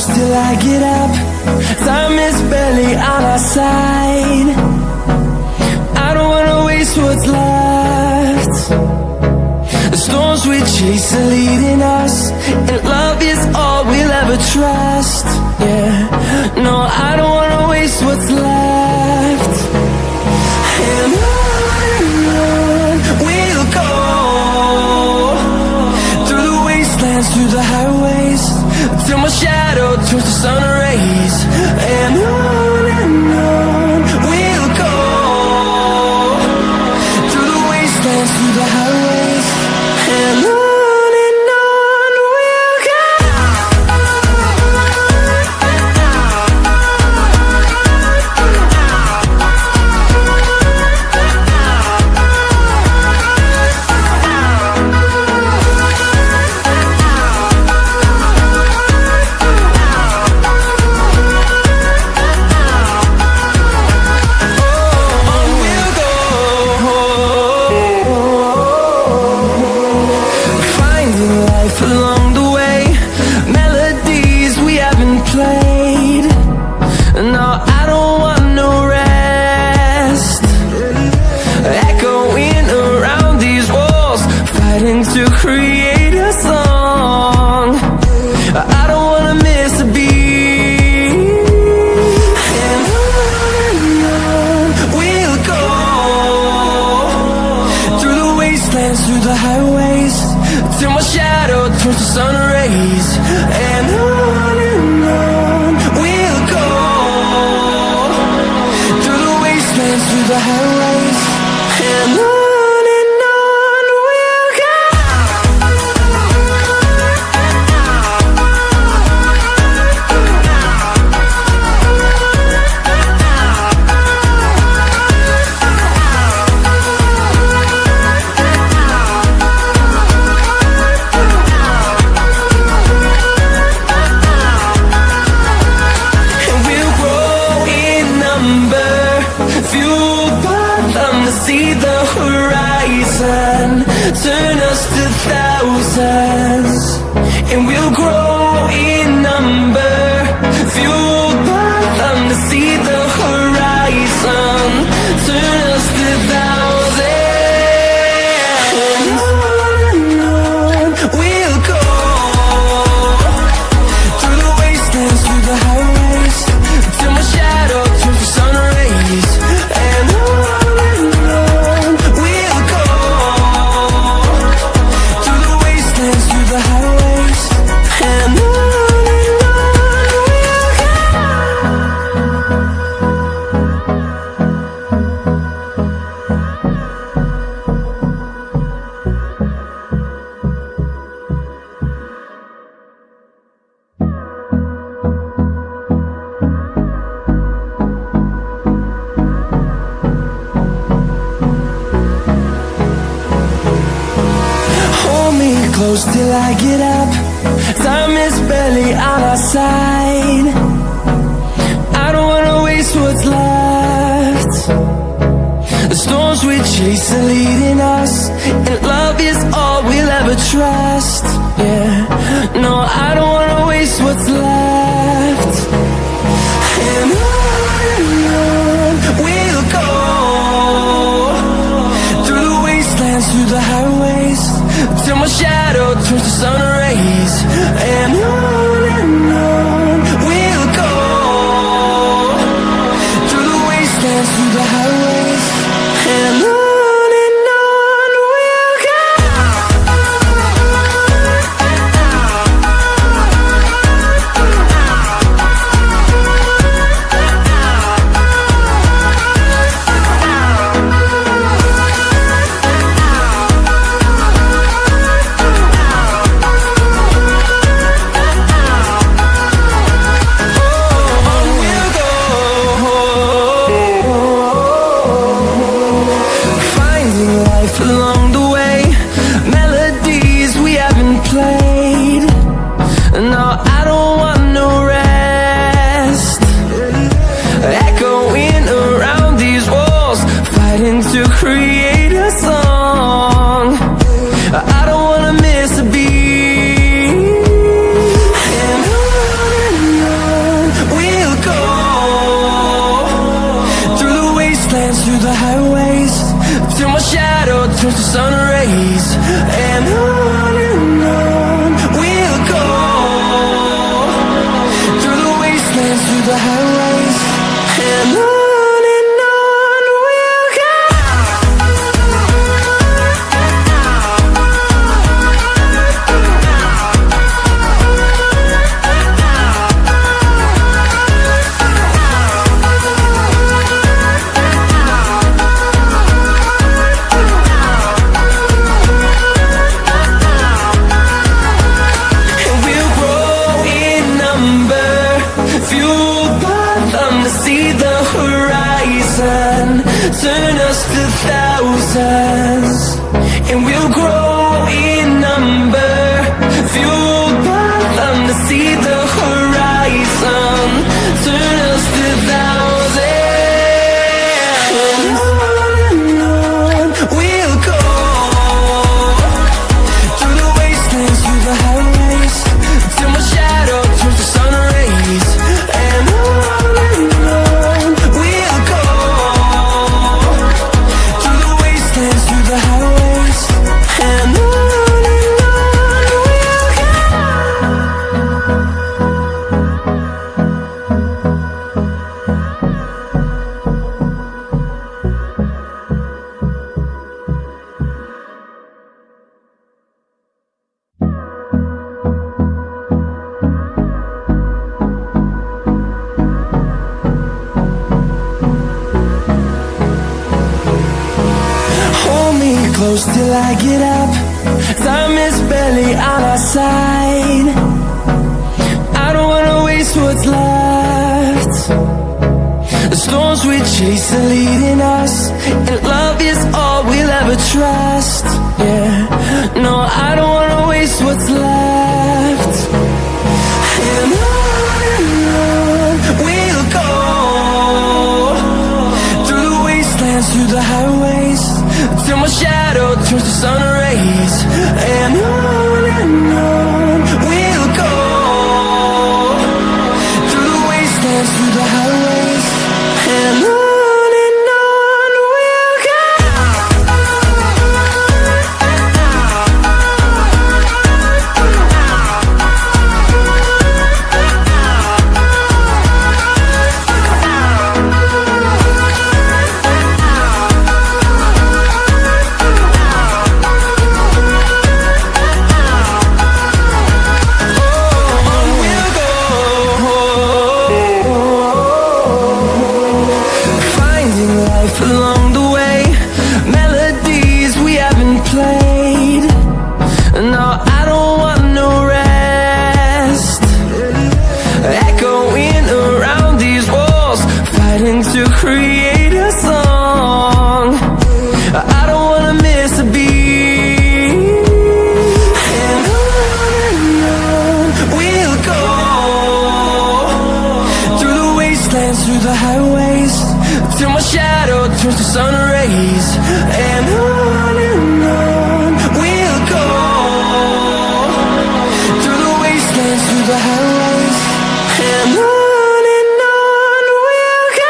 close till I get up. Time is barely on our side. I don't wanna waste what's left. The storms we chase are leading us, and love is all we'll ever trust. Yeah, no, I don't wanna waste what's left. And on we'll go, through the wastelands, through the highways, till my shadow turns to sun rays. And on we'll go, through the wastelands, through the highways, and on we'll go. Along the way, melodies we haven't played. No, I don't want no rest. Echoing around these walls, fighting to create a song. I don't wanna miss a beat. And on we'll go, through the wastelands, through the highways, till my shadow turns to sun rays. And on we'll go, through the wastelands, through the highways, and on we'll go. See the horizon, turn us to thousands, and we'll grow in number. Fueled by them to see the horizon, turn us to thousands. And on we'll go, through the wastelands, through the highways, till my shadow turns to sun rays. And close till I get up. Time is barely on our side. I don't wanna waste what's left. The storms we chase are leading us, and love is all we'll ever trust. Yeah, no, I don't wanna waste what's left. And on we'll go, through the wastelands, through the highways, till my shadow turns to sun rays. And on we'll go, through the wastelands, through the highways, and on we'll go. I don't wanna miss a beat. And turns to sun rays, and on we'll go, through the wastelands, through the highways, and on we'll go. Turn us to thousands, and we'll grow in number, fueled by them to see the horizon. Turn us to thousands, and on we'll go, through the wastelands, through the highways, till my shadow turns to sun rays, and on we'll go, through the highways, and on we'll go. Close till I get up, time is barely on our side. I don't wanna waste what's left. The storms we chase are leading us, and love is all we'll ever trust. Yeah, no, I don't wanna waste what's left. And on we'll go, through the wastelands, through the highways, till my shadow turns to sun rays, and on we'll go, through the wastelands, through the highways, and on we'll go. Along the way, melodies we haven't played. No, I don't want no rest, echoing around these walls, fighting to create a song. I don't wanna miss a beat, and on we'll go, through the wastelands, through the highways, till my shadow turns to sun rays, and on we'll go, through the wastelands, through the highways, and on we'll go.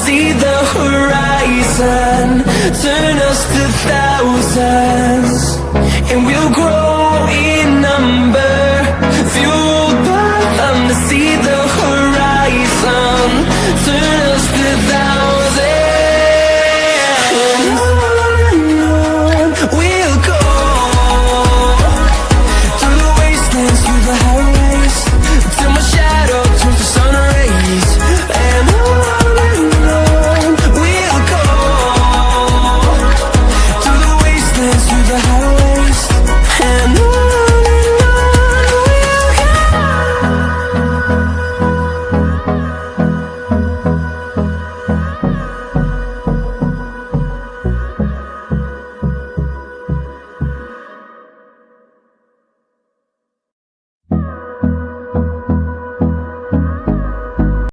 See the horizon, turn us to thousands, and we'll grow